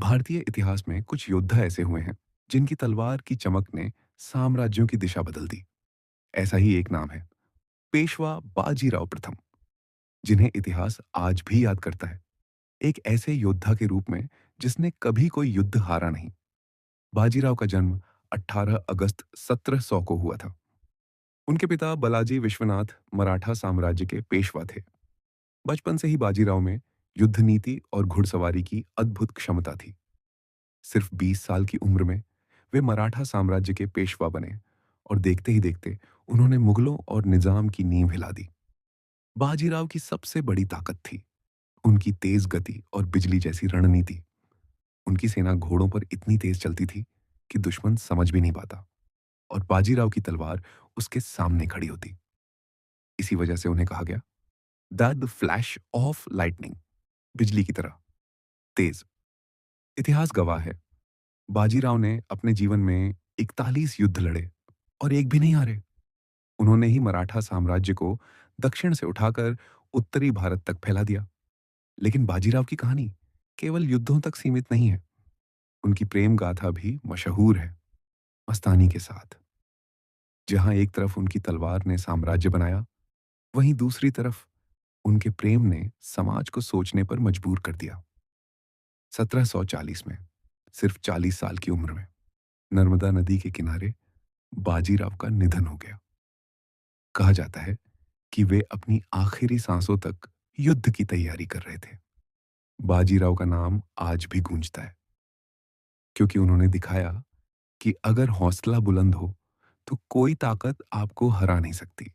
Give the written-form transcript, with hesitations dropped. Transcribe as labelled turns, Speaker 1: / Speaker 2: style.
Speaker 1: भारतीय इतिहास में कुछ योद्धा ऐसे हुए हैं जिनकी तलवार की चमक ने साम्राज्यों की दिशा बदल दी। ऐसा ही एक नाम है पेशवा बाजीराव प्रथम, जिन्हें इतिहास आज भी याद करता है एक ऐसे योद्धा के रूप में जिसने कभी कोई युद्ध हारा नहीं। बाजीराव का जन्म 18 अगस्त 1700 को हुआ था। उनके पिता बालाजी विश्वनाथ मराठा साम्राज्य के पेशवा थे। बचपन से ही बाजीराव में युद्ध नीति और घुड़सवारी की अद्भुत क्षमता थी। सिर्फ 20 साल की उम्र में वे मराठा साम्राज्य के पेशवा बने और देखते ही देखते उन्होंने मुगलों और निजाम की नींव हिला दी। बाजीराव की सबसे बड़ी ताकत थी उनकी तेज गति और बिजली जैसी रणनीति। उनकी सेना घोड़ों पर इतनी तेज चलती थी कि दुश्मन समझ भी नहीं पाता और बाजीराव की तलवार उसके सामने खड़ी होती। इसी वजह से उन्हें कहा गया द फ्लैश ऑफ लाइटनिंग, बिजली की तरह तेज। इतिहास गवाह है बाजीराव ने अपने जीवन में 41 युद्ध लड़े और एक भी नहीं हारे। उन्होंने ही मराठा साम्राज्य को दक्षिण से उठाकर उत्तरी भारत तक फैला दिया। लेकिन बाजीराव की कहानी केवल युद्धों तक सीमित नहीं है। उनकी प्रेम गाथा भी मशहूर है, मस्तानी के साथ। जहां एक तरफ उनकी तलवार ने साम्राज्य बनाया, वहीं दूसरी तरफ उनके प्रेम ने समाज को सोचने पर मजबूर कर दिया। 1740 में, सिर्फ 40 साल की उम्र में, नर्मदा नदी के किनारे बाजीराव का निधन हो गया। कहा जाता है कि वे अपनी आखिरी सांसों तक युद्ध की तैयारी कर रहे थे। बाजीराव का नाम आज भी गूंजता है क्योंकि उन्होंने दिखाया कि अगर हौसला बुलंद हो तो कोई ताकत आपको हरा नहीं सकती।